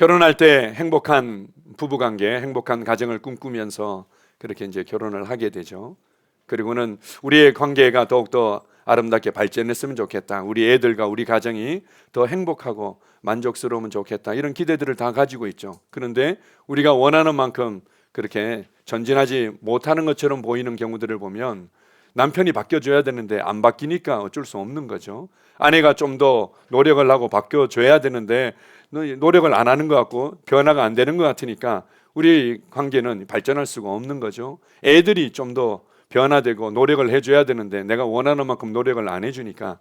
결혼할 때 행복한 부부관계, 행복한 가정을 꿈꾸면서 그렇게 이제 결혼을 하게 되죠. 그리고는 우리의 관계가 더욱더 아름답게 발전했으면 좋겠다. 우리 애들과 우리 가정이 더 행복하고 만족스러우면 좋겠다. 이런 기대들을 다 가지고 있죠. 그런데 우리가 원하는 만큼 그렇게 전진하지 못하는 것처럼 보이는 경우들을 보면 남편이 바뀌어줘야 되는데 안 바뀌니까 어쩔 수 없는 거죠. 아내가 좀 더 노력을 하고 바뀌어줘야 되는데 노력을 안 하는 것 같고 변화가 안 되는 것 같으니까 우리 관계는 발전할 수가 없는 거죠. 애들이 좀 더 변화되고 노력을 해줘야 되는데 내가 원하는 만큼 노력을 안 해주니까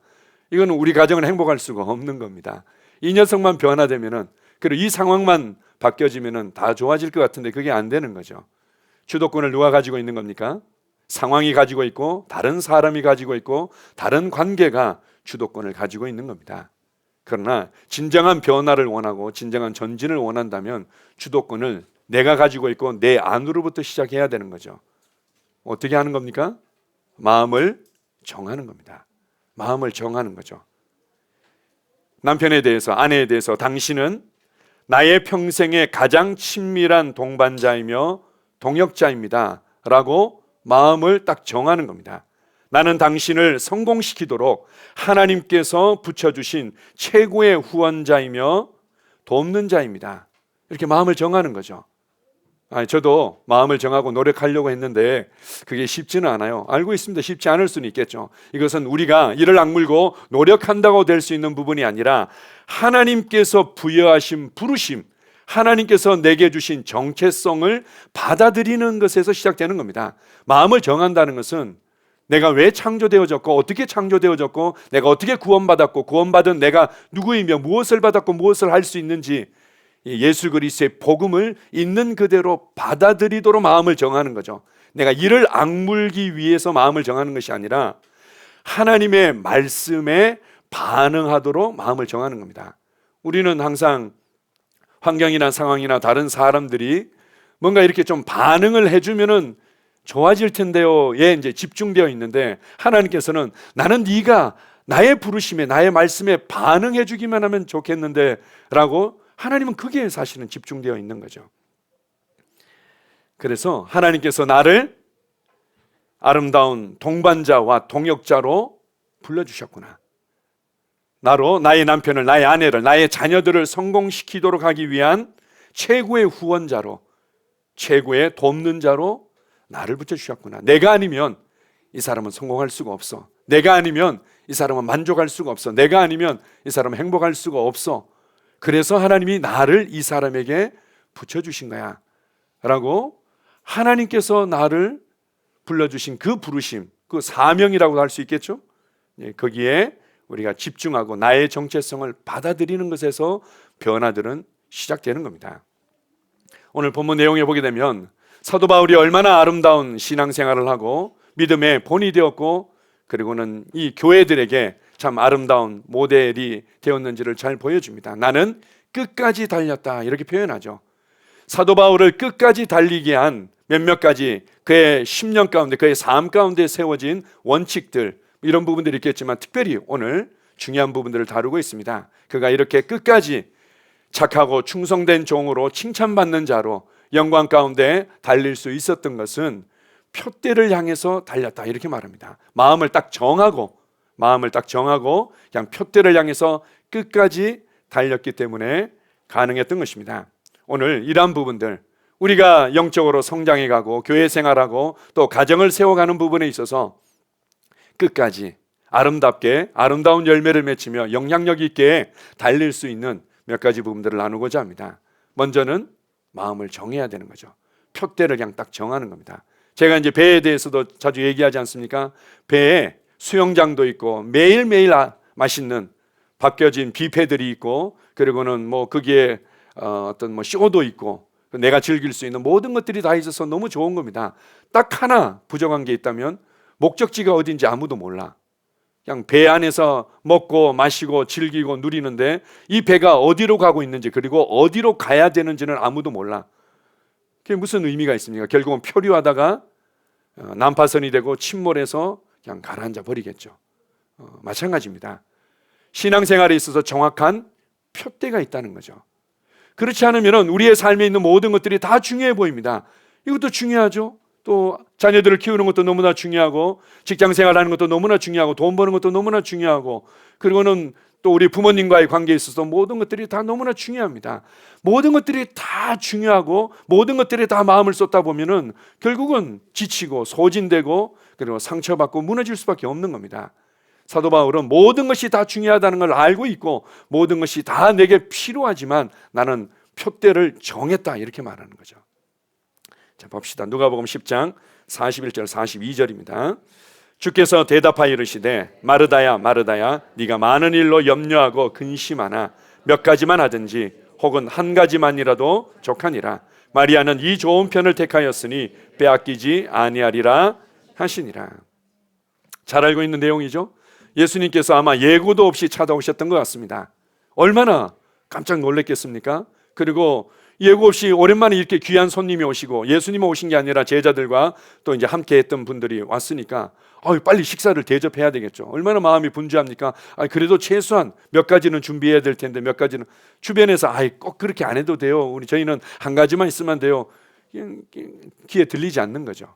이거는 우리 가정은 행복할 수가 없는 겁니다. 이 녀석만 변화되면은, 그리고 이 상황만 바뀌어지면은 다 좋아질 것 같은데 그게 안 되는 거죠. 주도권을 누가 가지고 있는 겁니까? 상황이 가지고 있고 다른 사람이 가지고 있고 다른 관계가 주도권을 가지고 있는 겁니다. 그러나 진정한 변화를 원하고 진정한 전진을 원한다면 주도권을 내가 가지고 있고 내 안으로부터 시작해야 되는 거죠. 어떻게 하는 겁니까? 마음을 정하는 겁니다. 마음을 정하는 거죠. 남편에 대해서, 아내에 대해서 당신은 나의 평생의 가장 친밀한 동반자이며 동역자입니다 라고 마음을 딱 정하는 겁니다. 나는 당신을 성공시키도록 하나님께서 붙여주신 최고의 후원자이며 돕는 자입니다. 이렇게 마음을 정하는 거죠. 저도 마음을 정하고 노력하려고 했는데 그게 쉽지는 않아요. 알고 있습니다. 쉽지 않을 수는 있겠죠. 이것은 우리가 이를 악물고 노력한다고 될 수 있는 부분이 아니라 하나님께서 부여하신 부르심, 하나님께서 내게 주신 정체성을 받아들이는 것에서 시작되는 겁니다. 마음을 정한다는 것은 내가 왜 창조되어졌고 어떻게 창조되어졌고 내가 어떻게 구원받았고 구원받은 내가 누구이며 무엇을 받았고 무엇을 할 수 있는지 예수 그리스도의 복음을 있는 그대로 받아들이도록 마음을 정하는 거죠. 내가 이를 악물기 위해서 마음을 정하는 것이 아니라 하나님의 말씀에 반응하도록 마음을 정하는 겁니다. 우리는 항상 환경이나 상황이나 다른 사람들이 뭔가 이렇게 좀 반응을 해주면은 좋아질 텐데요에 이제 집중되어 있는데 하나님께서는 나는 네가 나의 부르심에 나의 말씀에 반응해 주기만 하면 좋겠는데 라고 하나님은 그게 사실은 집중되어 있는 거죠. 그래서 하나님께서 나를 아름다운 동반자와 동역자로 불러주셨구나. 나로 나의 남편을, 나의 아내를, 나의 자녀들을 성공시키도록 하기 위한 최고의 후원자로, 최고의 돕는 자로 나를 붙여주셨구나. 내가 아니면 이 사람은 성공할 수가 없어. 내가 아니면 이 사람은 만족할 수가 없어. 내가 아니면 이 사람은 행복할 수가 없어. 그래서 하나님이 나를 이 사람에게 붙여주신 거야 라고 하나님께서 나를 불러주신 그 부르심, 그 사명이라고 할 수 있겠죠. 거기에 우리가 집중하고 나의 정체성을 받아들이는 것에서 변화들은 시작되는 겁니다. 오늘 본문 내용에 보게 되면 사도 바울이 얼마나 아름다운 신앙생활을 하고 믿음의 본이 되었고 그리고는 이 교회들에게 참 아름다운 모델이 되었는지를 잘 보여줍니다. 나는 끝까지 달렸다 이렇게 표현하죠. 사도 바울을 끝까지 달리게 한 몇몇 가지 그의 10년 가운데 그의 삶 가운데 세워진 원칙들, 이런 부분들이 있겠지만 특별히 오늘 중요한 부분들을 다루고 있습니다. 그가 이렇게 끝까지 착하고 충성된 종으로 칭찬받는 자로 영광 가운데 달릴 수 있었던 것은 표대를 향해서 달렸다 이렇게 말합니다. 마음을 딱 정하고 그냥 표대를 향해서 끝까지 달렸기 때문에 가능했던 것입니다. 오늘 이러한 부분들, 우리가 영적으로 성장해가고 교회 생활하고 또 가정을 세워가는 부분에 있어서 끝까지 아름답게 아름다운 열매를 맺히며 영향력 있게 달릴 수 있는 몇 가지 부분들을 나누고자 합니다. 먼저는 마음을 정해야 되는 거죠. 표대를 그냥 딱 정하는 겁니다. 제가 이제 배에 대해서도 자주 얘기하지 않습니까? 배에 수영장도 있고 매일매일 맛있는 바뀌어진 뷔페들이 있고 그리고는 뭐 거기에 어떤 뭐 쇼도 있고 내가 즐길 수 있는 모든 것들이 다 있어서 너무 좋은 겁니다. 딱 하나 부족한 게 있다면 목적지가 어딘지 아무도 몰라. 그냥 배 안에서 먹고 마시고 즐기고 누리는데 이 배가 어디로 가고 있는지 그리고 어디로 가야 되는지는 아무도 몰라. 그게 무슨 의미가 있습니까? 결국은 표류하다가 난파선이 되고 침몰해서 그냥 가라앉아 버리겠죠. 마찬가지입니다. 신앙생활에 있어서 정확한 표대가 있다는 거죠. 그렇지 않으면 우리의 삶에 있는 모든 것들이 다 중요해 보입니다. 이것도 중요하죠. 또 자녀들을 키우는 것도 너무나 중요하고, 직장 생활하는 것도 너무나 중요하고, 돈 버는 것도 너무나 중요하고, 그리고는 또 우리 부모님과의 관계에 있어서 모든 것들이 다 너무나 중요합니다. 모든 것들이 다 중요하고 모든 것들에 다 마음을 쏟다 보면은 결국은 지치고 소진되고 그리고 상처받고 무너질 수밖에 없는 겁니다. 사도 바울은 모든 것이 다 중요하다는 걸 알고 있고 모든 것이 다 내게 필요하지만 나는 표대를 정했다, 이렇게 말하는 거죠. 자, 봅시다. 누가복음 10장 41절 42절입니다. 주께서 대답하여 이르시되 마르다야 마르다야, 네가 많은 일로 염려하고 근심하나 몇 가지만 하든지 혹은 한 가지만이라도 족하니라. 마리아는 이 좋은 편을 택하였으니 빼앗기지 아니하리라 하시니라. 잘 알고 있는 내용이죠. 예수님께서 아마 예고도 없이 찾아오셨던 것 같습니다. 얼마나 깜짝 놀랐겠습니까? 그리고 예고 없이 오랜만에 이렇게 귀한 손님이 오시고, 예수님이 오신 게 아니라 제자들과 또 이제 함께 했던 분들이 왔으니까 빨리 식사를 대접해야 되겠죠. 얼마나 마음이 분주합니까? 그래도 최소한 몇 가지는 준비해야 될 텐데 몇 가지는 주변에서 꼭 그렇게 안 해도 돼요. 저희는 한 가지만 있으면 돼요. 귀에 들리지 않는 거죠.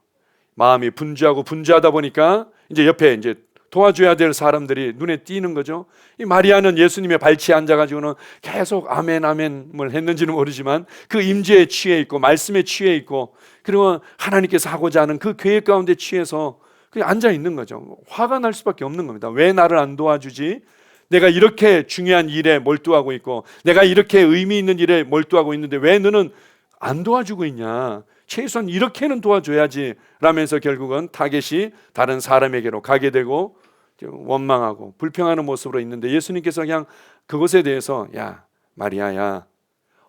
마음이 분주하고 분주하다 보니까 이제 옆에 이제 도와줘야 될 사람들이 눈에 띄는 거죠. 이 마리아는 예수님의 발치에 앉아가지고는 계속 아멘 아멘을 했는지는 모르지만 그 임재에 취해 있고 말씀에 취해 있고, 그리고 하나님께서 하고자 하는 그 계획 가운데 취해서 그냥 앉아 있는 거죠. 화가 날 수밖에 없는 겁니다. 왜 나를 안 도와주지? 내가 이렇게 중요한 일에 몰두하고 있고 내가 이렇게 의미 있는 일에 몰두하고 있는데 왜 너는 안 도와주고 있냐? 최소한 이렇게는 도와줘야지 라면서 결국은 타겟이 다른 사람에게로 가게 되고 원망하고 불평하는 모습으로 있는데, 예수님께서 그냥 그것에 대해서 야 마리아야,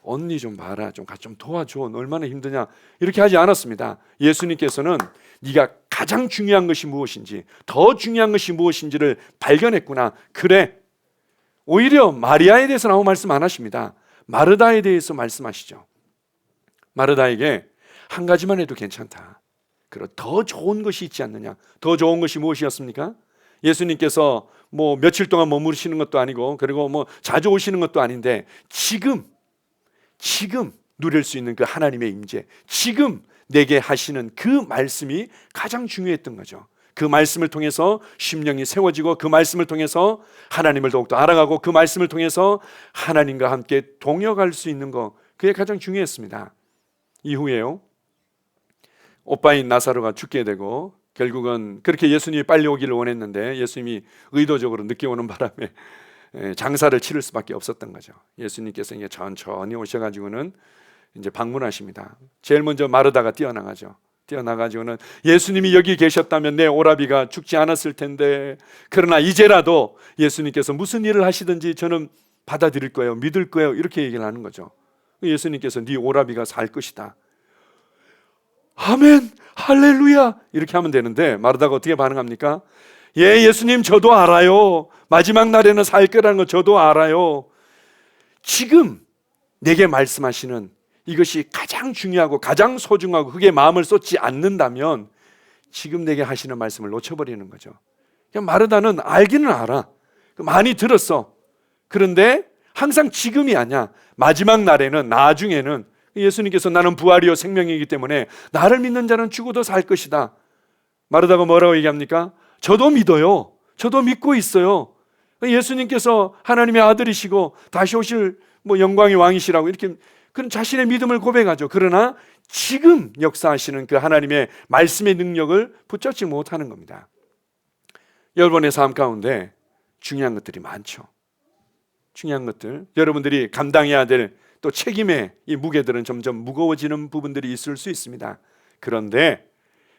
언니 좀 봐라, 좀 도와줘, 얼마나 힘드냐, 이렇게 하지 않았습니다. 예수님께서는 네가 가장 중요한 것이 무엇인지, 더 중요한 것이 무엇인지를 발견했구나. 그래, 오히려 마리아에 대해서는 아무 말씀 안 하십니다. 마르다에 대해서 말씀하시죠. 마르다에게 한 가지만 해도 괜찮다. 그리고 더 좋은 것이 있지 않느냐. 더 좋은 것이 무엇이었습니까? 예수님께서 뭐 며칠 동안 머무르시는 것도 아니고 그리고 뭐 자주 오시는 것도 아닌데 지금 누릴 수 있는 그 하나님의 임재, 지금 내게 하시는 그 말씀이 가장 중요했던 거죠. 그 말씀을 통해서 심령이 세워지고 그 말씀을 통해서 하나님을 더욱더 알아가고 그 말씀을 통해서 하나님과 함께 동역할 수 있는 것, 그게 가장 중요했습니다. 이후에요, 오빠인 나사로가 죽게 되고 결국은 그렇게 예수님이 빨리 오기를 원했는데 예수님이 의도적으로 늦게 오는 바람에 장사를 치를 수밖에 없었던 거죠. 예수님께서 이제 천천히 오셔가지고는 이제 방문하십니다. 제일 먼저 마르다가 뛰어나가죠. 뛰어나가지고는 예수님이 여기 계셨다면 내 오라비가 죽지 않았을 텐데, 그러나 이제라도 예수님께서 무슨 일을 하시든지 저는 받아들일 거예요, 믿을 거예요, 이렇게 얘기를 하는 거죠. 예수님께서 네 오라비가 살 것이다. 아멘, 할렐루야, 이렇게 하면 되는데 마르다가 어떻게 반응합니까? 예수님 저도 알아요. 마지막 날에는 살 거라는 거 저도 알아요. 지금 내게 말씀하시는 이것이 가장 중요하고 가장 소중하고 그게 마음을 쏟지 않는다면 지금 내게 하시는 말씀을 놓쳐버리는 거죠. 그냥 마르다는 알기는 알아, 많이 들었어. 그런데 항상 지금이 아니야. 마지막 날에는, 나중에는 예수님께서 나는 부활이요 생명이기 때문에 나를 믿는 자는 죽어도 살 것이다. 마르다가 뭐라고 얘기합니까? 저도 믿어요. 저도 믿고 있어요. 예수님께서 하나님의 아들이시고 다시 오실 영광의 왕이시라고 이렇게 그런 자신의 믿음을 고백하죠. 그러나 지금 역사하시는 그 하나님의 말씀의 능력을 붙잡지 못하는 겁니다. 여러분의 삶 가운데 중요한 것들이 많죠. 중요한 것들, 여러분들이 감당해야 될 또 책임의 이 무게들은 점점 무거워지는 부분들이 있을 수 있습니다. 그런데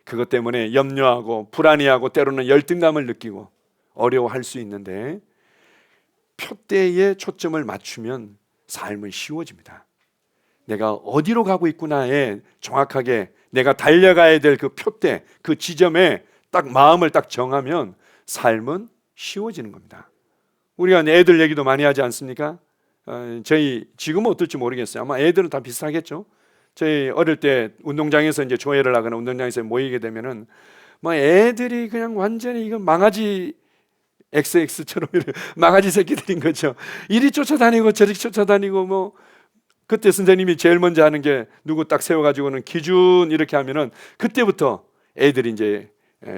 그것 때문에 염려하고 불안해하고 때로는 열등감을 느끼고 어려워할 수 있는데 표대에 초점을 맞추면 삶은 쉬워집니다. 내가 어디로 가고 있구나에 정확하게 내가 달려가야 될 그 표대, 그 지점에 딱 마음을 딱 정하면 삶은 쉬워지는 겁니다. 우리가 애들 얘기도 많이 하지 않습니까? 저희 지금은 어떨지 모르겠어요. 아마 애들은 다 비슷하겠죠. 저희 어릴 때 운동장에서 이제 조회를 하거나 운동장에서 모이게 되면은 애들이 그냥 완전히 이건 망아지 XX처럼 망아지 새끼들인 거죠. 이리 쫓아다니고 저리 쫓아다니고 그때 선생님이 제일 먼저 하는 게 누구 딱 세워가지고는 기준 이렇게 하면은 그때부터 애들이 이제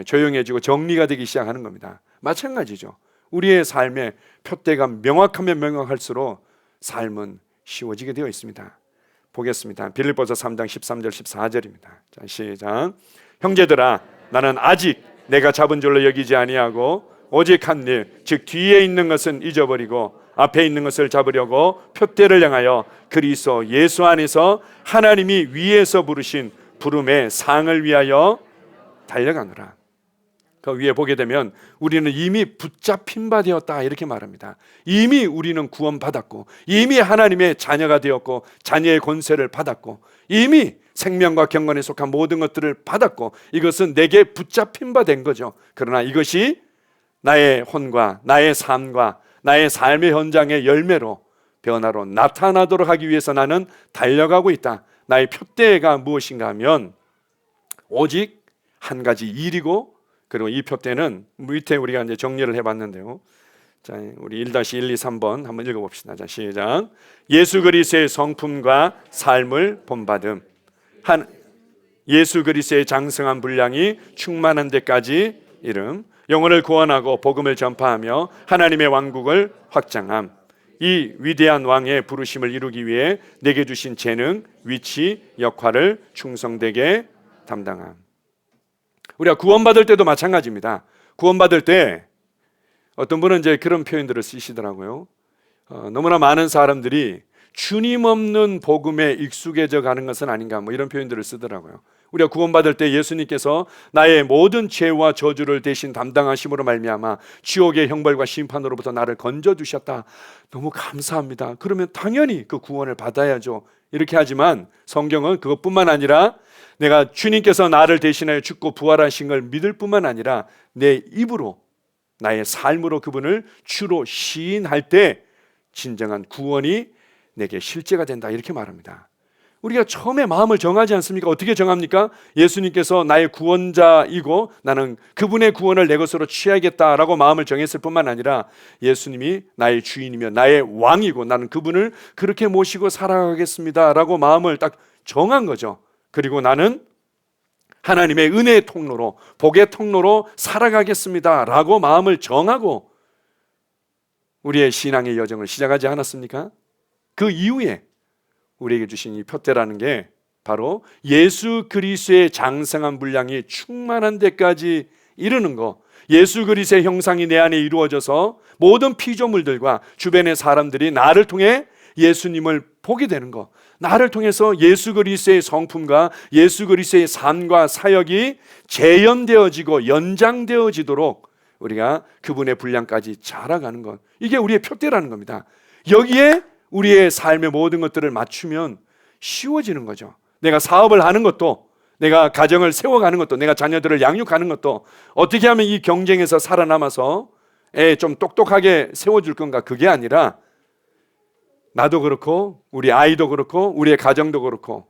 조용해지고 정리가 되기 시작하는 겁니다. 마찬가지죠. 우리의 삶의 표대가 명확하면 명확할수록 삶은 쉬워지게 되어 있습니다. 보겠습니다. 빌립보서 3장 13절 14절입니다. 자, 시작. 형제들아, 나는 아직 내가 잡은 줄로 여기지 아니하고 오직 한 일, 즉 뒤에 있는 것은 잊어버리고 앞에 있는 것을 잡으려고 표대를 향하여 그리스도 예수 안에서 하나님이 위에서 부르신 부름의 상을 위하여 달려가노라. 그 위에 보게 되면 우리는 이미 붙잡힌 바 되었다 이렇게 말합니다. 이미 우리는 구원받았고, 이미 하나님의 자녀가 되었고, 자녀의 권세를 받았고, 이미 생명과 경건에 속한 모든 것들을 받았고, 이것은 내게 붙잡힌 바 된 거죠. 그러나 이것이 나의 혼과 나의 삶과 나의 삶의 현장의 열매로 변화로 나타나도록 하기 위해서 나는 달려가고 있다. 나의 표대가 무엇인가 하면 오직 한 가지 일이고, 그리고 이 표대는 밑에 우리가 이제 정리를 해봤는데요. 자, 우리 1-1, 2, 3번 한번 읽어봅시다. 자, 시작. 예수 그리스도의 성품과 삶을 본받음. 예수 그리스도의 장성한 분량이 충만한 데까지 이름. 영혼을 구원하고 복음을 전파하며 하나님의 왕국을 확장함. 이 위대한 왕의 부르심을 이루기 위해 내게 주신 재능, 위치, 역할을 충성되게 담당함. 우리가 구원받을 때도 마찬가지입니다. 구원받을 때 어떤 분은 이제 그런 표현들을 쓰시더라고요. 너무나 많은 사람들이 주님 없는 복음에 익숙해져 가는 것은 아닌가, 뭐 이런 표현들을 쓰더라고요. 우리가 구원받을 때 예수님께서 나의 모든 죄와 저주를 대신 담당하심으로 말미암아 지옥의 형벌과 심판으로부터 나를 건져주셨다. 너무 감사합니다. 그러면 당연히 그 구원을 받아야죠. 이렇게 하지만 성경은 그것뿐만 아니라 내가 주님께서 나를 대신하여 죽고 부활하신 걸 믿을 뿐만 아니라 내 입으로, 나의 삶으로 그분을 주로 시인할 때 진정한 구원이 내게 실제가 된다, 이렇게 말합니다. 우리가 처음에 마음을 정하지 않습니까? 어떻게 정합니까? 예수님께서 나의 구원자이고 나는 그분의 구원을 내 것으로 취하겠다라고 마음을 정했을 뿐만 아니라 예수님이 나의 주인이며 나의 왕이고 나는 그분을 그렇게 모시고 살아가겠습니다라고 마음을 딱 정한 거죠. 그리고 나는 하나님의 은혜의 통로로, 복의 통로로 살아가겠습니다라고 마음을 정하고 우리의 신앙의 여정을 시작하지 않았습니까? 그 이후에 우리에게 주신 이 표대라는 게 바로 예수 그리스도의 장성한 분량이 충만한 데까지 이르는 거, 예수 그리스도의 형상이 내 안에 이루어져서 모든 피조물들과 주변의 사람들이 나를 통해 예수님을 보게 되는 거, 나를 통해서 예수 그리스도의 성품과 예수 그리스도의 삶과 사역이 재현되어지고 연장되어지도록 우리가 그분의 분량까지 자라가는 것, 이게 우리의 표대라는 겁니다. 여기에 우리의 삶의 모든 것들을 맞추면 쉬워지는 거죠. 내가 사업을 하는 것도, 내가 가정을 세워가는 것도, 내가 자녀들을 양육하는 것도 어떻게 하면 이 경쟁에서 살아남아서 좀 똑똑하게 세워줄 건가, 그게 아니라 나도 그렇고 우리 아이도 그렇고 우리의 가정도 그렇고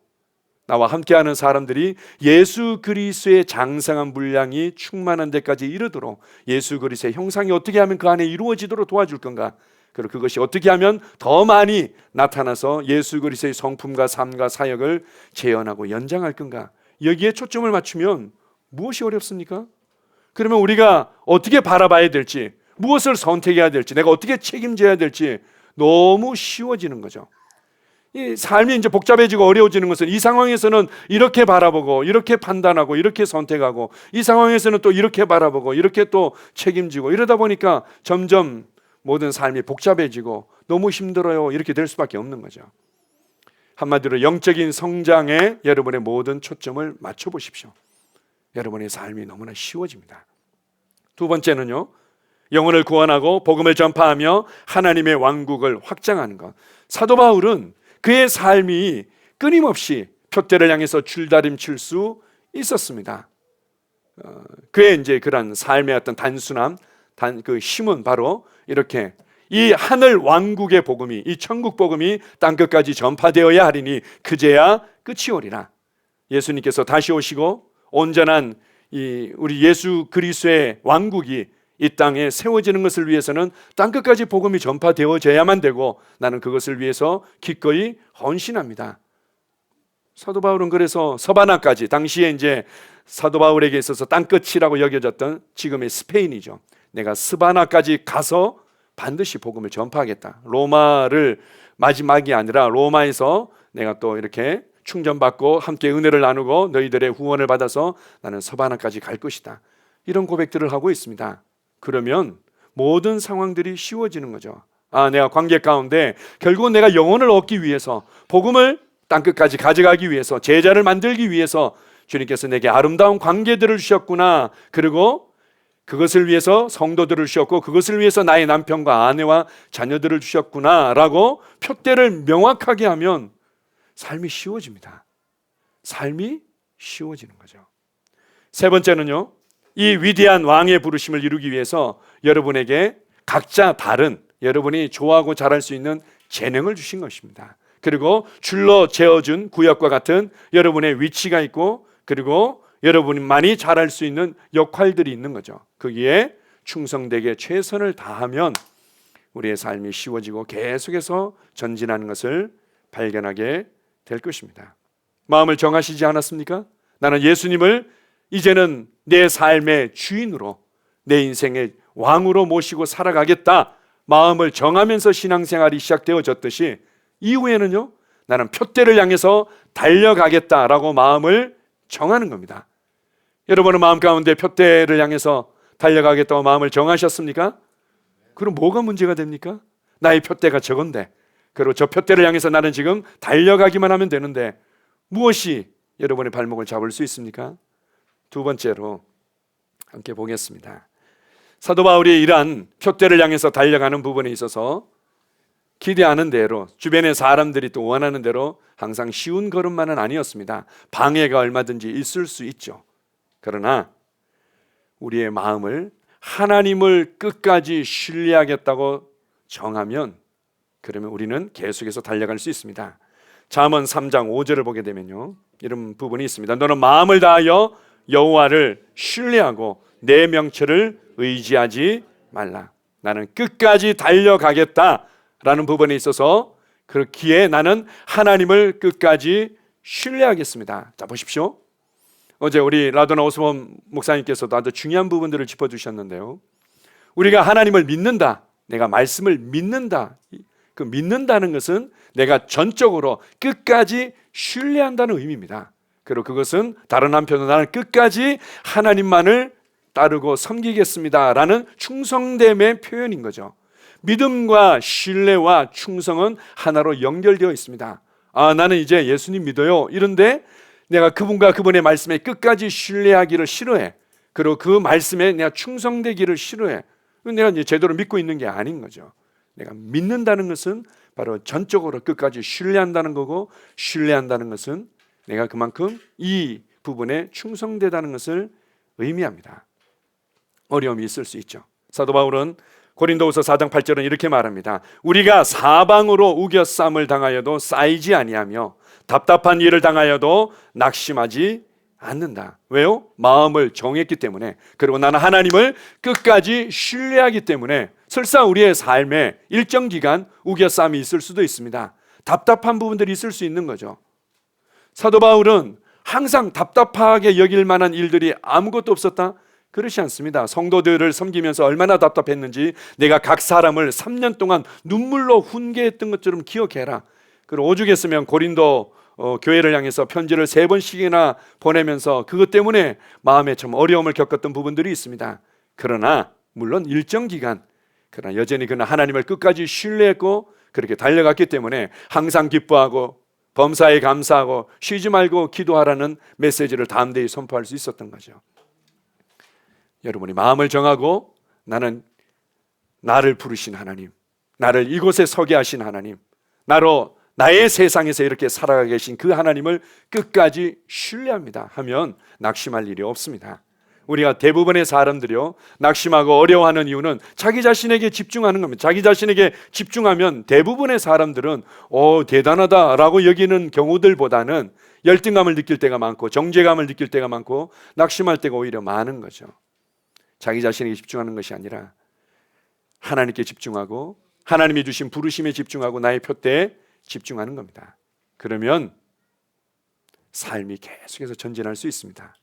나와 함께하는 사람들이 예수 그리스도의 장성한 분량이 충만한 데까지 이르도록 예수 그리스도의 형상이 어떻게 하면 그 안에 이루어지도록 도와줄 건가, 그리고 그것이 어떻게 하면 더 많이 나타나서 예수 그리스도의 성품과 삶과 사역을 재현하고 연장할 건가, 여기에 초점을 맞추면 무엇이 어렵습니까? 그러면 우리가 어떻게 바라봐야 될지, 무엇을 선택해야 될지, 내가 어떻게 책임져야 될지 너무 쉬워지는 거죠. 이 삶이 이제 복잡해지고 어려워지는 것은 이 상황에서는 이렇게 바라보고 이렇게 판단하고 이렇게 선택하고, 이 상황에서는 또 이렇게 바라보고 이렇게 또 책임지고, 이러다 보니까 점점 모든 삶이 복잡해지고 너무 힘들어요, 이렇게 될 수밖에 없는 거죠. 한마디로 영적인 성장에 여러분의 모든 초점을 맞춰보십시오. 여러분의 삶이 너무나 쉬워집니다. 두 번째는요, 영혼을 구원하고 복음을 전파하며 하나님의 왕국을 확장하는 것. 사도 바울은 그의 삶이 끊임없이 표대를 향해서 줄다림칠 수 있었습니다. 그의 이제 그런 삶의 어떤 단순함, 그 힘은 바로 이렇게 이 하늘 왕국의 복음이, 이 천국 복음이 땅끝까지 전파되어야 하리니 그제야 끝이 오리라. 예수님께서 다시 오시고 온전한 이 우리 예수 그리스도의 왕국이 이 땅에 세워지는 것을 위해서는 땅끝까지 복음이 전파되어져야만 되고 나는 그것을 위해서 기꺼이 헌신합니다. 사도 바울은 그래서 서바나까지, 당시에 이제 사도 바울에게 있어서 땅끝이라고 여겨졌던 지금의 스페인이죠. 내가 스바나까지 가서 반드시 복음을 전파하겠다. 로마를 마지막이 아니라 로마에서 내가 또 이렇게 충전받고 함께 은혜를 나누고 너희들의 후원을 받아서 나는 서바나까지 갈 것이다. 이런 고백들을 하고 있습니다. 그러면 모든 상황들이 쉬워지는 거죠. 내가 관계 가운데 결국은 내가 영혼을 얻기 위해서, 복음을 땅끝까지 가져가기 위해서, 제자를 만들기 위해서 주님께서 내게 아름다운 관계들을 주셨구나. 그리고 그것을 위해서 성도들을 주셨고 그것을 위해서 나의 남편과 아내와 자녀들을 주셨구나 라고 표대를 명확하게 하면 삶이 쉬워집니다. 삶이 쉬워지는 거죠. 세 번째는요, 이 위대한 왕의 부르심을 이루기 위해서 여러분에게 각자 다른, 여러분이 좋아하고 잘할 수 있는 재능을 주신 것입니다. 그리고 줄로 재어준 구역과 같은 여러분의 위치가 있고, 그리고 여러분만이 잘할 수 있는 역할들이 있는 거죠. 거기에 충성되게 최선을 다하면 우리의 삶이 쉬워지고 계속해서 전진하는 것을 발견하게 될 것입니다. 마음을 정하시지 않았습니까? 나는 예수님을 이제는 내 삶의 주인으로, 내 인생의 왕으로 모시고 살아가겠다. 마음을 정하면서 신앙생활이 시작되어졌듯이 이후에는요, 나는 표대를 향해서 달려가겠다라고 마음을 정하는 겁니다. 여러분은 마음 가운데 표대를 향해서 달려가겠다고 마음을 정하셨습니까? 그럼 뭐가 문제가 됩니까? 나의 표대가 저건데, 그리고 저 표대를 향해서 나는 지금 달려가기만 하면 되는데 무엇이 여러분의 발목을 잡을 수 있습니까? 두 번째로 함께 보겠습니다. 사도 바울이 이러한 표대를 향해서 달려가는 부분에 있어서 기대하는 대로, 주변의 사람들이 또 원하는 대로 항상 쉬운 걸음만은 아니었습니다. 방해가 얼마든지 있을 수 있죠. 그러나 우리의 마음을 하나님을 끝까지 신뢰하겠다고 정하면, 그러면 우리는 계속해서 달려갈 수 있습니다. 잠언 3장 5절을 보게 되면요, 이런 부분이 있습니다. 너는 마음을 다하여 여호와를 신뢰하고 내 명철을 의지하지 말라. 나는 끝까지 달려가겠다라는 부분에 있어서 그렇기에 나는 하나님을 끝까지 신뢰하겠습니다. 자, 보십시오. 어제 우리 라도나 오스본 목사님께서도 아주 중요한 부분들을 짚어주셨는데요, 우리가 하나님을 믿는다, 내가 말씀을 믿는다, 그 믿는다는 것은 내가 전적으로 끝까지 신뢰한다는 의미입니다. 그리고 그것은 다른 한편으로 나는 끝까지 하나님만을 따르고 섬기겠습니다 라는 충성됨의 표현인 거죠. 믿음과 신뢰와 충성은 하나로 연결되어 있습니다. 나는 이제 예수님 믿어요, 이런데 내가 그분과 그분의 말씀에 끝까지 신뢰하기를 싫어해. 그리고 그 말씀에 내가 충성되기를 싫어해. 내가 이제 제대로 믿고 있는 게 아닌 거죠. 내가 믿는다는 것은 바로 전적으로 끝까지 신뢰한다는 거고, 신뢰한다는 것은 내가 그만큼 이 부분에 충성되다는 것을 의미합니다. 어려움이 있을 수 있죠. 사도 바울은 고린도후서 4장 8절은 이렇게 말합니다. 우리가 사방으로 우겨쌈을 당하여도 쌓이지 아니하며 답답한 일을 당하여도 낙심하지 않는다. 왜요? 마음을 정했기 때문에, 그리고 나는 하나님을 끝까지 신뢰하기 때문에 설사 우리의 삶에 일정 기간 우겨쌈이 있을 수도 있습니다. 답답한 부분들이 있을 수 있는 거죠. 사도 바울은 항상 답답하게 여길 만한 일들이 아무것도 없었다? 그렇지 않습니다. 성도들을 섬기면서 얼마나 답답했는지 내가 각 사람을 3년 동안 눈물로 훈계했던 것처럼 기억해라. 그리고 오죽했으면 고린도 교회를 향해서 편지를 3번씩이나 보내면서 그것 때문에 마음에 좀 어려움을 겪었던 부분들이 있습니다. 그러나 물론 일정 기간, 그러나 여전히 그는 하나님을 끝까지 신뢰했고 그렇게 달려갔기 때문에 항상 기뻐하고 범사에 감사하고 쉬지 말고 기도하라는 메시지를 담대히 선포할 수 있었던 거죠. 여러분이 마음을 정하고 나는 나를 부르신 하나님, 나를 이곳에 서게 하신 하나님, 나의 세상에서 이렇게 살아가 계신 그 하나님을 끝까지 신뢰합니다 하면 낙심할 일이 없습니다. 우리가 대부분의 사람들이요, 낙심하고 어려워하는 이유는 자기 자신에게 집중하는 겁니다. 자기 자신에게 집중하면 대부분의 사람들은 대단하다라고 여기는 경우들보다는 열등감을 느낄 때가 많고 정죄감을 느낄 때가 많고 낙심할 때가 오히려 많은 거죠. 자기 자신에게 집중하는 것이 아니라 하나님께 집중하고 하나님이 주신 부르심에 집중하고 나의 표대에 집중하는 겁니다. 그러면 삶이 계속해서 전진할 수 있습니다.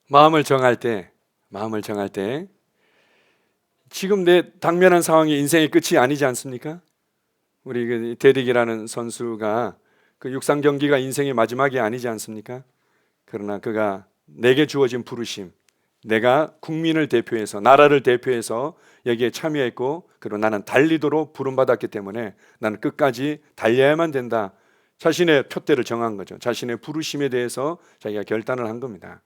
마음을 정할 때 지금 내 당면한 상황이 인생의 끝이 아니지 않습니까? 우리 그 데릭이라는 선수가 그 육상 경기가 인생의 마지막이 아니지 않습니까? 그러나 그가 내게 주어진 부르심, 내가 국민을 대표해서 나라를 대표해서 여기에 참여했고 그리고 나는 달리도록 부름받았기 때문에 나는 끝까지 달려야만 된다. 자신의 표대를 정한 거죠. 자신의 부르심에 대해서 자기가 결단을 한 겁니다.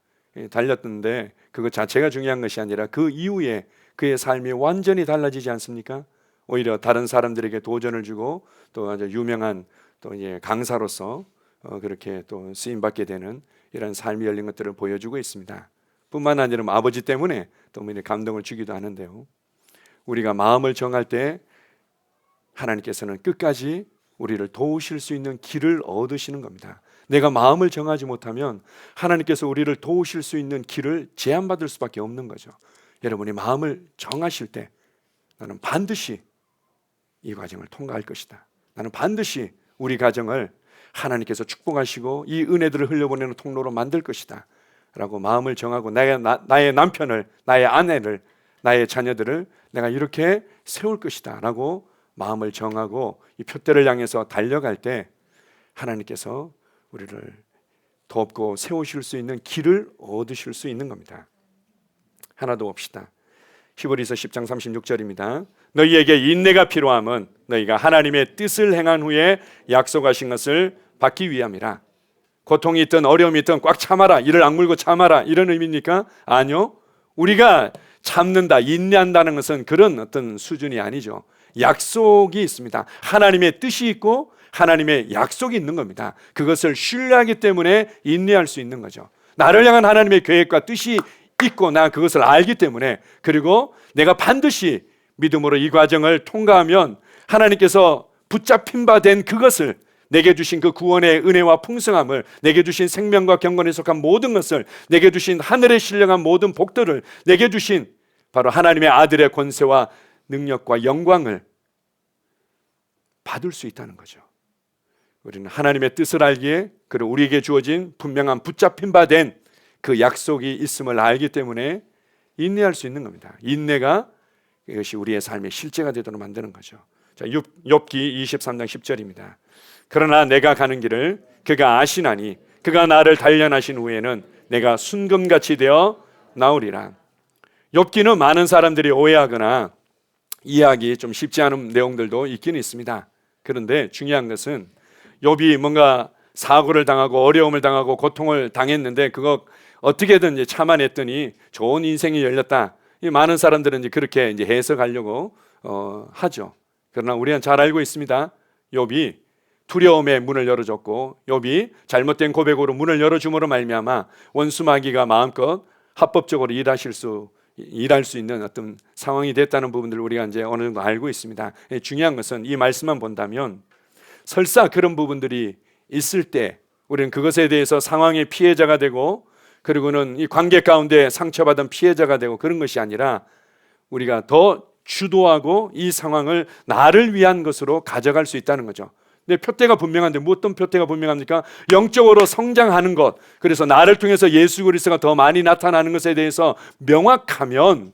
달렸는데 그것 자체가 중요한 것이 아니라 그 이후에 그의 삶이 완전히 달라지지 않습니까? 오히려 다른 사람들에게 도전을 주고 또 아주 유명한 또 이제 강사로서 그렇게 또 쓰임 받게 되는 이런 삶이 열린 것들을 보여주고 있습니다. 뿐만 아니라 아버지 때문에 또 감동을 주기도 하는데요. 우리가 마음을 정할 때 하나님께서는 끝까지 우리를 도우실 수 있는 길을 얻으시는 겁니다. 내가 마음을 정하지 못하면 하나님께서 우리를 도우실 수 있는 길을 제한받을 수밖에 없는 거죠. 여러분이 마음을 정하실 때 나는 반드시 이 과정을 통과할 것이다. 나는 반드시 우리 가정을 하나님께서 축복하시고 이 은혜들을 흘려보내는 통로로 만들 것이다 라고 마음을 정하고 나의 남편을, 나의 아내를, 나의 자녀들을 내가 이렇게 세울 것이다 라고 마음을 정하고 이 표대를 향해서 달려갈 때 하나님께서 우리를 돕고 세우실 수 있는 길을 얻으실 수 있는 겁니다. 하나 더 봅시다. 히브리서 10장 36절입니다. 너희에게 인내가 필요함은 너희가 하나님의 뜻을 행한 후에 약속하신 것을 받기 위함이라. 고통이 있든 어려움이 있든 꽉 참아라, 이를 악물고 참아라, 이런 의미입니까? 아니요. 우리가 참는다, 인내한다는 것은 그런 어떤 수준이 아니죠. 약속이 있습니다. 하나님의 뜻이 있고 하나님의 약속이 있는 겁니다. 그것을 신뢰하기 때문에 인내할 수 있는 거죠. 나를 향한 하나님의 계획과 뜻이 있고 나 그것을 알기 때문에, 그리고 내가 반드시 믿음으로 이 과정을 통과하면 하나님께서 붙잡힌 바 된 그것을, 내게 주신 그 구원의 은혜와 풍성함을, 내게 주신 생명과 경건에 속한 모든 것을, 내게 주신 하늘에 신령한 모든 복들을, 내게 주신 바로 하나님의 아들의 권세와 능력과 영광을 받을 수 있다는 거죠. 우리는 하나님의 뜻을 알기에 그리고 우리에게 주어진 분명한 붙잡힌 바 된 그 약속이 있음을 알기 때문에 인내할 수 있는 겁니다. 인내가 이것이 우리의 삶의 실제가 되도록 만드는 거죠. 자, 욥기 23장 10절입니다. 그러나 내가 가는 길을 그가 아시나니 그가 나를 단련하신 후에는 내가 순금같이 되어 나오리라. 욥기는 많은 사람들이 오해하거나 이해하기 좀 쉽지 않은 내용들도 있기는 있습니다. 그런데 중요한 것은 욥이 뭔가 사고를 당하고 어려움을 당하고 고통을 당했는데 그거 어떻게든 이제 참아냈더니 좋은 인생이 열렸다. 많은 사람들은 이제 그렇게 이제 해석하려고 하죠. 그러나 우리는 잘 알고 있습니다. 욥이 두려움의 문을 열어줬고 욥이 잘못된 고백으로 문을 열어줌으로 말미암아 원수 마귀가 마음껏 합법적으로 일할 수 있는 어떤 상황이 됐다는 부분들을 우리가 이제 어느 정도 알고 있습니다. 중요한 것은 이 말씀만 본다면 설사 그런 부분들이 있을 때 우리는 그것에 대해서 상황의 피해자가 되고 그리고는 이 관계 가운데 상처받은 피해자가 되고 그런 것이 아니라 우리가 더 주도하고 이 상황을 나를 위한 것으로 가져갈 수 있다는 거죠. 근데 표대가 분명한데 어떤 표대가 분명합니까? 영적으로 성장하는 것, 그래서 나를 통해서 예수 그리스도가 더 많이 나타나는 것에 대해서 명확하면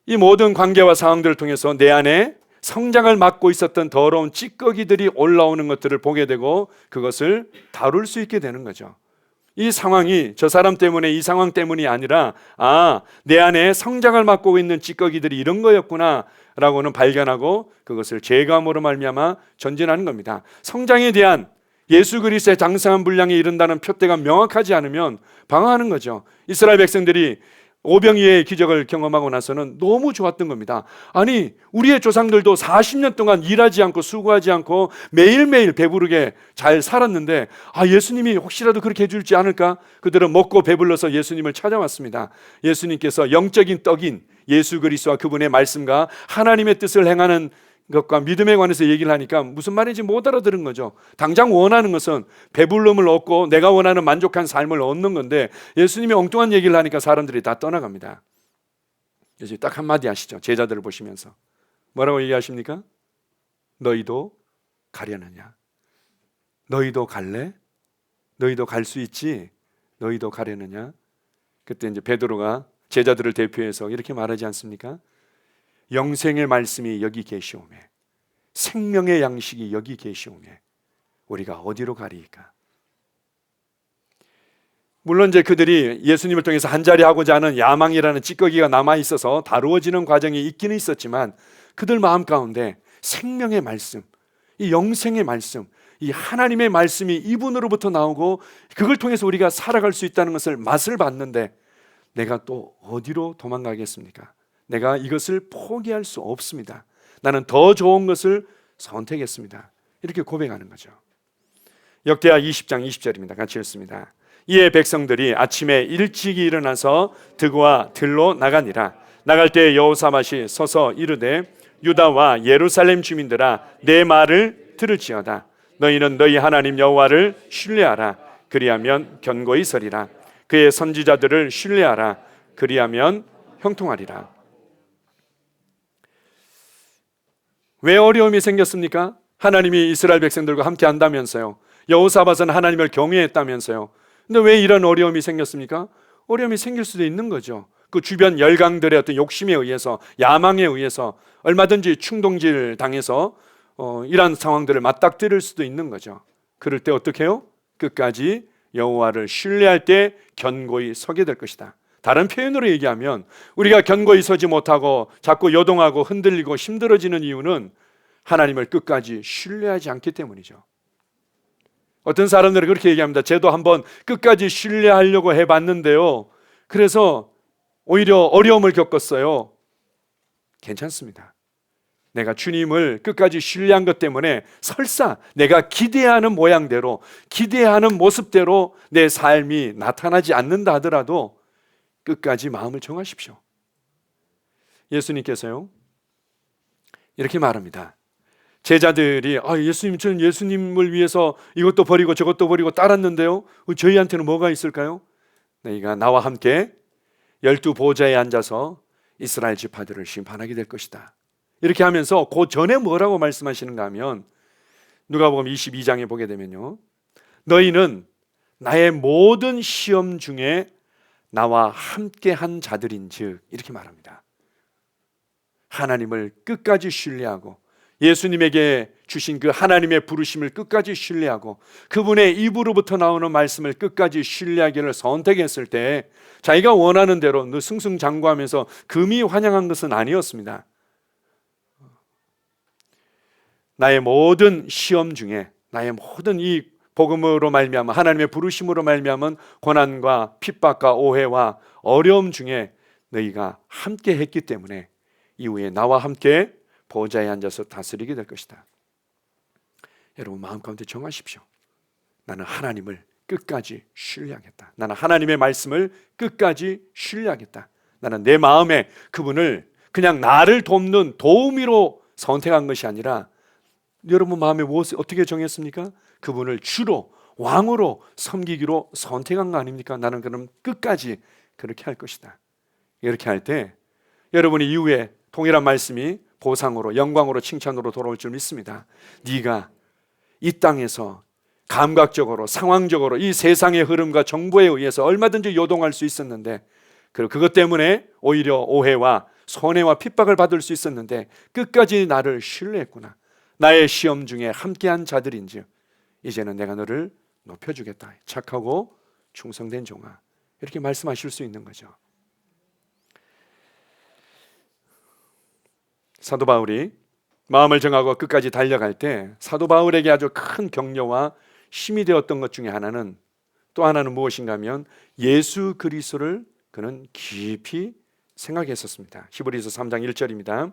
이 모든 관계와 상황들을 통해서 내 안에 성장을 막고 있었던 더러운 찌꺼기들이 올라오는 것들을 보게 되고 그것을 다룰 수 있게 되는 거죠. 이 상황이 저 사람 때문에 이 상황 때문이 아니라 내 안에 성장을 막고 있는 찌꺼기들이 이런 거였구나 라고는 발견하고 그것을 제거함으로 말미암아 전진하는 겁니다. 성장에 대한 예수 그리스도의 장성한 분량에 이른다는 표대가 명확하지 않으면 방황하는 거죠. 이스라엘 백성들이 오병이어의 기적을 경험하고 나서는 너무 좋았던 겁니다. 아니 우리의 조상들도 40년 동안 일하지 않고 수고하지 않고 매일매일 배부르게 잘 살았는데 예수님이 혹시라도 그렇게 해줄지 않을까? 그들은 먹고 배불러서 예수님을 찾아왔습니다. 예수님께서 영적인 떡인 예수 그리스도와 그분의 말씀과 하나님의 뜻을 행하는 것과 믿음에 관해서 얘기를 하니까 무슨 말인지 못 알아들은 거죠. 당장 원하는 것은 배불름을 얻고 내가 원하는 만족한 삶을 얻는 건데 예수님이 엉뚱한 얘기를 하니까 사람들이 다 떠나갑니다. 그래서 딱 한마디 하시죠. 제자들을 보시면서 뭐라고 얘기하십니까? 너희도 가려느냐? 너희도 갈래? 너희도 갈 수 있지? 너희도 가려느냐? 그때 이제 베드로가 제자들을 대표해서 이렇게 말하지 않습니까? 영생의 말씀이 여기 계시오매, 생명의 양식이 여기 계시오매, 우리가 어디로 가리이까? 물론 이제 그들이 예수님을 통해서 한자리 하고자 하는 야망이라는 찌꺼기가 남아 있어서 다루어지는 과정이 있기는 있었지만 그들 마음 가운데 생명의 말씀, 이 영생의 말씀, 이 하나님의 말씀이 이분으로부터 나오고 그걸 통해서 우리가 살아갈 수 있다는 것을 맛을 봤는데 내가 또 어디로 도망가겠습니까? 내가 이것을 포기할 수 없습니다. 나는 더 좋은 것을 선택했습니다. 이렇게 고백하는 거죠. 역대하 20장 20절입니다. 같이 읽습니다. 이에 백성들이 아침에 일찍 일어나서 드고와 들로 나가니라. 나갈 때 여호사밧이 서서 이르되 유다와 예루살렘 주민들아 내 말을 들을지어다. 너희는 너희 하나님 여호와를 신뢰하라. 그리하면 견고히 서리라. 그의 선지자들을 신뢰하라. 그리하면 형통하리라. 왜 어려움이 생겼습니까? 하나님이 이스라엘 백성들과 함께 한다면서요. 여호사밧은 하나님을 경외했다면서요. 근데 왜 이런 어려움이 생겼습니까? 어려움이 생길 수도 있는 거죠. 그 주변 열강들의 어떤 욕심에 의해서, 야망에 의해서 얼마든지 충동질 당해서 이러한 상황들을 맞닥뜨릴 수도 있는 거죠. 그럴 때 어떻게 해요? 끝까지 여호와를 신뢰할 때 견고히 서게 될 것이다. 다른 표현으로 얘기하면 우리가 견고히 서지 못하고 자꾸 요동하고 흔들리고 힘들어지는 이유는 하나님을 끝까지 신뢰하지 않기 때문이죠. 어떤 사람들은 그렇게 얘기합니다. 저도 한번 끝까지 신뢰하려고 해봤는데요, 그래서 오히려 어려움을 겪었어요. 괜찮습니다. 내가 주님을 끝까지 신뢰한 것 때문에 설사 내가 기대하는 모양대로, 기대하는 모습대로 내 삶이 나타나지 않는다 하더라도 끝까지 마음을 정하십시오. 예수님께서요 이렇게 말합니다. 제자들이 예수님, 저는 예수님을 위해서 이것도 버리고 저것도 버리고 따랐는데요, 저희한테는 뭐가 있을까요? 너희가 나와 함께 12 보좌에 앉아서 이스라엘 지파들을 심판하게 될 것이다. 이렇게 하면서 그 전에 뭐라고 말씀하시는가 하면 누가복음 22장에 보게 되면요, 너희는 나의 모든 시험 중에 나와 함께한 자들인즉, 이렇게 말합니다. 하나님을 끝까지 신뢰하고 예수님에게 주신 그 하나님의 부르심을 끝까지 신뢰하고 그분의 입으로부터 나오는 말씀을 끝까지 신뢰하기를 선택했을 때 자기가 원하는 대로 승승장구하면서 금이 환영한 것은 아니었습니다. 나의 모든 시험 중에, 나의 모든 이 복음으로 말미암아, 하나님의 부르심으로 말미암은 고난과 핍박과 오해와 어려움 중에 너희가 함께 했기 때문에 이후에 나와 함께 보좌에 앉아서 다스리게 될 것이다. 여러분 마음 가운데 정하십시오. 나는 하나님을 끝까지 신뢰하겠다. 나는 하나님의 말씀을 끝까지 신뢰하겠다. 나는 내 마음에 그분을 그냥 나를 돕는 도우미로 선택한 것이 아니라, 여러분 마음에 무엇을 어떻게 정했습니까? 그분을 주로 왕으로 섬기기로 선택한 거 아닙니까? 나는 그럼 끝까지 그렇게 할 것이다. 이렇게 할 때 여러분이 이후에 동일한 말씀이 보상으로, 영광으로, 칭찬으로 돌아올 줄 믿습니다. 네가 이 땅에서 감각적으로, 상황적으로 이 세상의 흐름과 정보에 의해서 얼마든지 요동할 수 있었는데, 그리고 그것 때문에 오히려 오해와 손해와 핍박을 받을 수 있었는데 끝까지 나를 신뢰했구나. 나의 시험 중에 함께한 자들인즉 이제는 내가 너를 높여주겠다. 착하고 충성된 종아. 이렇게 말씀하실 수 있는 거죠. 사도 바울이 마음을 정하고 끝까지 달려갈 때 사도 바울에게 아주 큰 격려와 힘이 되었던 것 중에 하나는, 또 하나는 무엇인가 하면 예수 그리스도를 그는 깊이 생각했었습니다. 히브리서 3장 1절입니다.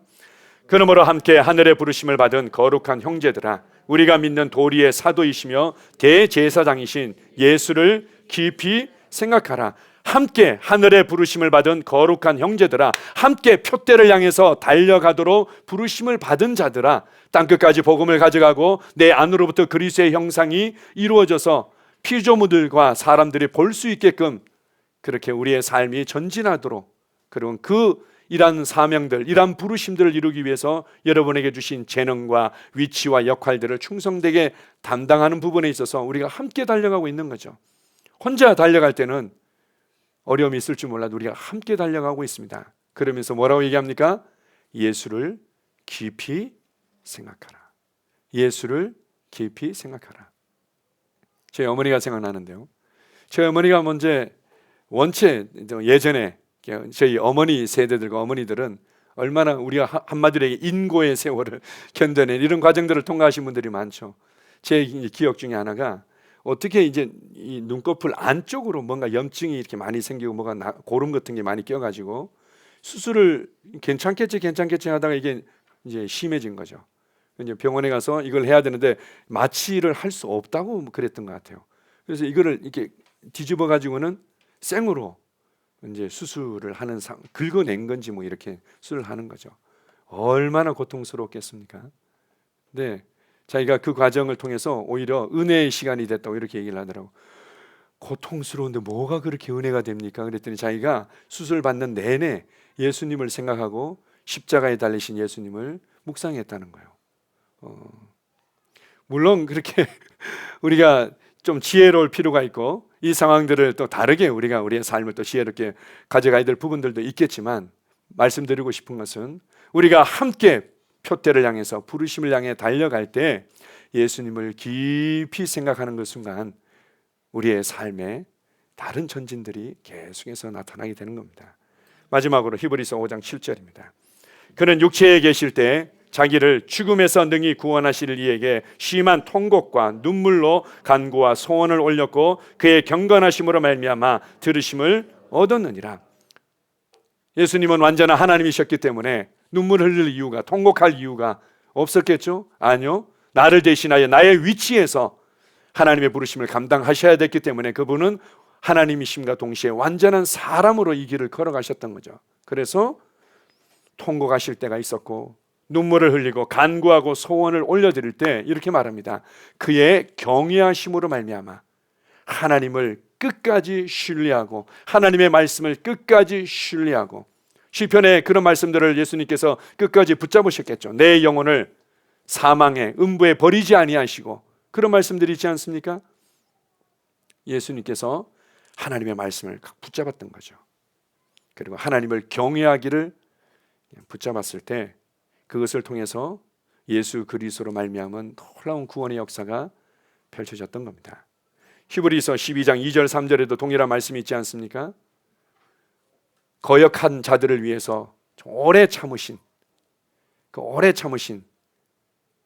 그러므로 함께 하늘의 부르심을 받은 거룩한 형제들아, 우리가 믿는 도리의 사도이시며 대제사장이신 예수를 깊이 생각하라. 함께 하늘의 부르심을 받은 거룩한 형제들아, 함께 표대를 향해서 달려가도록 부르심을 받은 자들아, 땅끝까지 복음을 가져가고 내 안으로부터 그리스도의 형상이 이루어져서 피조물들과 사람들이 볼 수 있게끔 그렇게 우리의 삶이 전진하도록, 그리고 그 이러한 사명들, 이러한 부르심들을 이루기 위해서 여러분에게 주신 재능과 위치와 역할들을 충성되게 담당하는 부분에 있어서 우리가 함께 달려가고 있는 거죠. 혼자 달려갈 때는 어려움이 있을 줄 몰라도 우리가 함께 달려가고 있습니다. 그러면서 뭐라고 얘기합니까? 예수를 깊이 생각하라. 예수를 깊이 생각하라. 저희 어머니가 생각나는데요. 저희 어머니가 먼저 원체 예전에 저희 어머니 세대들과 어머니들은 얼마나 우리가 한마디로 인고의 세월을 견뎌낸 이런 과정들을 통과하신 분들이 많죠. 제 기억 중에 하나가 어떻게 이제 이 눈꺼풀 안쪽으로 뭔가 염증이 이렇게 많이 생기고 뭐가 고름 같은 게 많이 껴가지고 수술을 괜찮겠지 하다가 이게 이제 심해진 거죠. 이제 병원에 가서 이걸 해야 되는데 마취를 할 수 없다고 그랬던 것 같아요. 그래서 이거를 이렇게 뒤집어 가지고는 생으로 이제 수술을 하는 긁어낸 건지 뭐 이렇게 수술을 하는 거죠. 얼마나 고통스럽겠습니까? 네, 자기가 그 과정을 통해서 오히려 은혜의 시간이 됐다고 이렇게 얘기를 하더라고. 고통스러운데 뭐가 그렇게 은혜가 됩니까? 그랬더니 자기가 수술 받는 내내 예수님을 생각하고 십자가에 달리신 예수님을 묵상했다는 거예요. 물론 그렇게 우리가 좀 지혜로울 필요가 있고 이 상황들을 또 다르게 우리가 우리의 삶을 또 지혜롭게 가져가야 될 부분들도 있겠지만, 말씀드리고 싶은 것은 우리가 함께 표대를 향해서 부르심을 향해 달려갈 때 예수님을 깊이 생각하는 그 순간 우리의 삶에 다른 전진들이 계속해서 나타나게 되는 겁니다. 마지막으로 히브리서 5장 7절입니다. 그는 육체에 계실 때 자기를 죽음에서 능히 구원하실 이에게 심한 통곡과 눈물로 간구와 소원을 올렸고 그의 경건하심으로 말미암아 들으심을 얻었느니라. 예수님은 완전한 하나님이셨기 때문에 눈물을 흘릴 이유가, 통곡할 이유가 없었겠죠? 아니요. 나를 대신하여 나의 위치에서 하나님의 부르심을 감당하셔야 됐기 때문에 그분은 하나님이심과 동시에 완전한 사람으로 이 길을 걸어가셨던 거죠. 그래서 통곡하실 때가 있었고 눈물을 흘리고 간구하고 소원을 올려드릴 때 이렇게 말합니다. 그의 경외하심으로 말미암아 하나님을 끝까지 신뢰하고 하나님의 말씀을 끝까지 신뢰하고, 시편에 그런 말씀들을 예수님께서 끝까지 붙잡으셨겠죠. 내 영혼을 사망의 음부에 버리지 아니하시고, 그런 말씀들이 있지 않습니까? 예수님께서 하나님의 말씀을 붙잡았던 거죠. 그리고 하나님을 경외하기를 붙잡았을 때 그것을 통해서 예수 그리스도로 말미암은 놀라운 구원의 역사가 펼쳐졌던 겁니다. 히브리서 12장 2절 3절에도 동일한 말씀이 있지 않습니까? 거역한 자들을 위해서 오래 참으신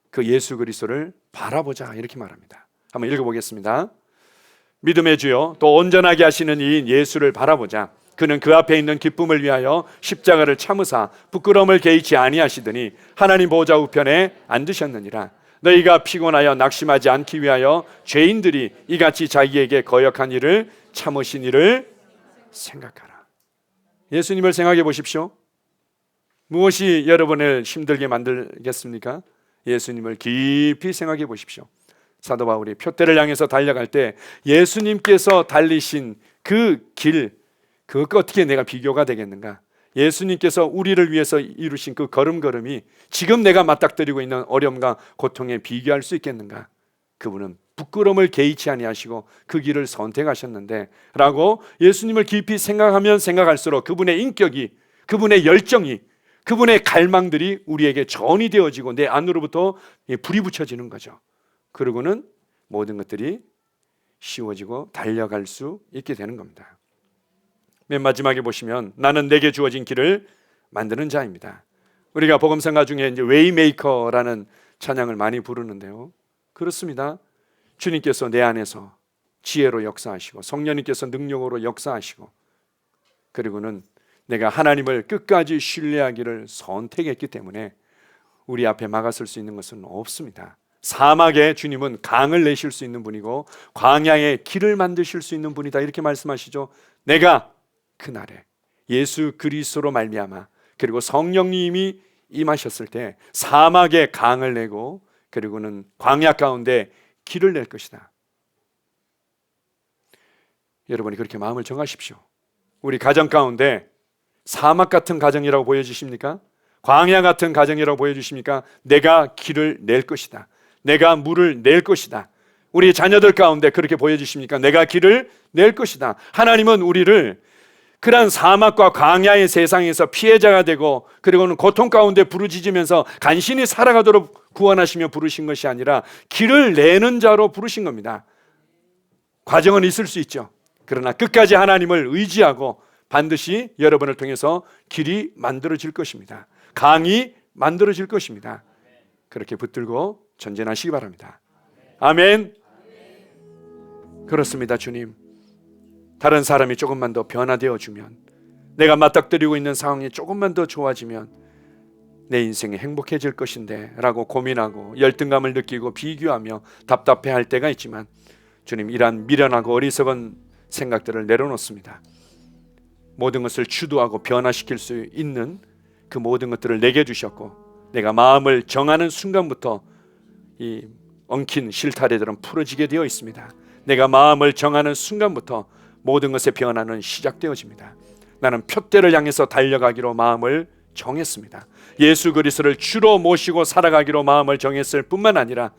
그 예수 그리스도를 바라보자, 이렇게 말합니다. 한번 읽어보겠습니다. 믿음의 주여 또 온전하게 하시는 이인 예수를 바라보자. 그는 그 앞에 있는 기쁨을 위하여 십자가를 참으사 부끄러움을 개의치 아니하시더니 하나님 보좌 우편에 앉으셨느니라. 너희가 피곤하여 낙심하지 않기 위하여 죄인들이 이같이 자기에게 거역한 일을 참으신 일을 생각하라. 예수님을 생각해 보십시오. 무엇이 여러분을 힘들게 만들겠습니까? 예수님을 깊이 생각해 보십시오. 사도 바울이 표대를 향해서 달려갈 때 예수님께서 달리신 그 길, 그것과 어떻게 내가 비교가 되겠는가? 예수님께서 우리를 위해서 이루신 그 걸음걸음이 지금 내가 맞닥뜨리고 있는 어려움과 고통에 비교할 수 있겠는가? 그분은 부끄러움을 개의치 아니하시고 그 길을 선택하셨는데 라고 예수님을 깊이 생각하면 생각할수록 그분의 인격이, 그분의 열정이, 그분의 갈망들이 우리에게 전이 되어지고 내 안으로부터 불이 붙여지는 거죠. 그러고는 모든 것들이 쉬워지고 달려갈 수 있게 되는 겁니다. 맨 마지막에 보시면 나는 내게 주어진 길을 만드는 자입니다. 우리가 복음성가 중에 이제 웨이메이커라는 찬양을 많이 부르는데요. 그렇습니다. 주님께서 내 안에서 지혜로 역사하시고 성령님께서 능력으로 역사하시고, 그리고는 내가 하나님을 끝까지 신뢰하기를 선택했기 때문에 우리 앞에 막아설 수 있는 것은 없습니다. 사막에 주님은 강을 내실 수 있는 분이고 광야에 길을 만드실 수 있는 분이다, 이렇게 말씀하시죠. 내가 그날에 예수 그리스도로 말미암아 그리고 성령님이 임하셨을 때 사막에 강을 내고 그리고는 광야 가운데 길을 낼 것이다. 여러분이 그렇게 마음을 정하십시오. 우리 가정 가운데 사막 같은 가정이라고 보여주십니까? 광야 같은 가정이라고 보여주십니까? 내가 길을 낼 것이다. 내가 물을 낼 것이다. 우리 자녀들 가운데 그렇게 보여주십니까? 내가 길을 낼 것이다. 하나님은 우리를 그러한 사막과 광야의 세상에서 피해자가 되고 그리고는 고통 가운데 부르짖으면서 간신히 살아가도록 구원하시며 부르신 것이 아니라 길을 내는 자로 부르신 겁니다. 과정은 있을 수 있죠. 그러나 끝까지 하나님을 의지하고 반드시 여러분을 통해서 길이 만들어질 것입니다. 강이 만들어질 것입니다. 그렇게 붙들고 전진하시기 바랍니다. 아멘. 그렇습니다. 주님, 다른 사람이 조금만 더 변화되어 주면, 내가 맞닥뜨리고 있는 상황이 조금만 더 좋아지면 내 인생이 행복해질 것인데 라고 고민하고 열등감을 느끼고 비교하며 답답해할 때가 있지만, 주님, 이러한 미련하고 어리석은 생각들을 내려놓습니다. 모든 것을 주도하고 변화시킬 수 있는 그 모든 것들을 내게 주셨고, 내가 마음을 정하는 순간부터 이 엉킨 실타래들은 풀어지게 되어 있습니다. 내가 마음을 정하는 순간부터 모든 것의 변화는 시작되어집니다. 나는 표대를 향해서 달려가기로 마음을 정했습니다. 예수 그리스도를 주로 모시고 살아가기로 마음을 정했을 뿐만 아니라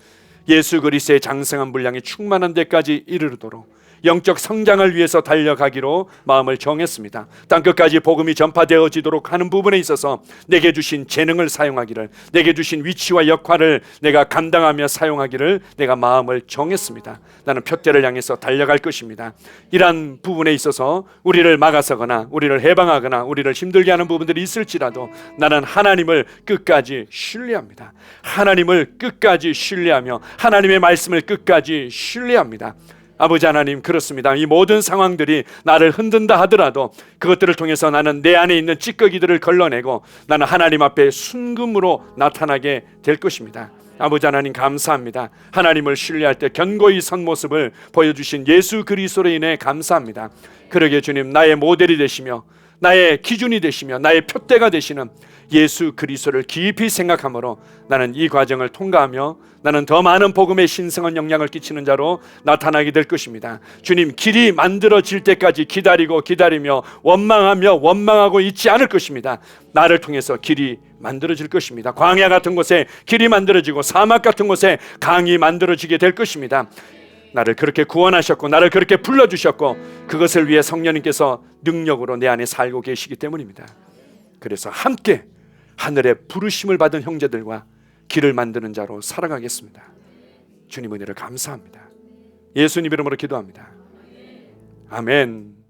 예수 그리스도의 장성한 분량이 충만한 데까지 이르도록 영적 성장을 위해서 달려가기로 마음을 정했습니다. 땅끝까지 복음이 전파되어지도록 하는 부분에 있어서 내게 주신 재능을 사용하기를, 내게 주신 위치와 역할을 내가 감당하며 사용하기를 내가 마음을 정했습니다. 나는 표대를 향해서 달려갈 것입니다. 이러한 부분에 있어서 우리를 막아서거나 우리를 해방하거나 우리를 힘들게 하는 부분들이 있을지라도 나는 하나님을 끝까지 신뢰합니다. 하나님을 끝까지 신뢰하며 하나님의 말씀을 끝까지 신뢰합니다. 아버지 하나님, 그렇습니다. 이 모든 상황들이 나를 흔든다 하더라도 그것들을 통해서 나는 내 안에 있는 찌꺼기들을 걸러내고 나는 하나님 앞에 순금으로 나타나게 될 것입니다. 아버지 하나님, 감사합니다. 하나님을 신뢰할 때 견고히 선 모습을 보여주신 예수 그리스도로 인해 감사합니다. 그러게 주님, 나의 모델이 되시며 나의 기준이 되시며 나의 표대가 되시는 예수 그리스도를 깊이 생각함으로 나는 이 과정을 통과하며 나는 더 많은 복음의 신성한 영향을 끼치는 자로 나타나게 될 것입니다. 주님, 길이 만들어질 때까지 기다리며 원망하고 있지 않을 것입니다. 나를 통해서 길이 만들어질 것입니다. 광야 같은 곳에 길이 만들어지고 사막 같은 곳에 강이 만들어지게 될 것입니다. 나를 그렇게 구원하셨고 나를 그렇게 불러주셨고 그것을 위해 성령님께서 능력으로 내 안에 살고 계시기 때문입니다. 그래서 함께 하늘의 부르심을 받은 형제들과 길을 만드는 자로 살아가겠습니다. 주님 은혜를 감사합니다. 예수님 이름으로 기도합니다. 아멘.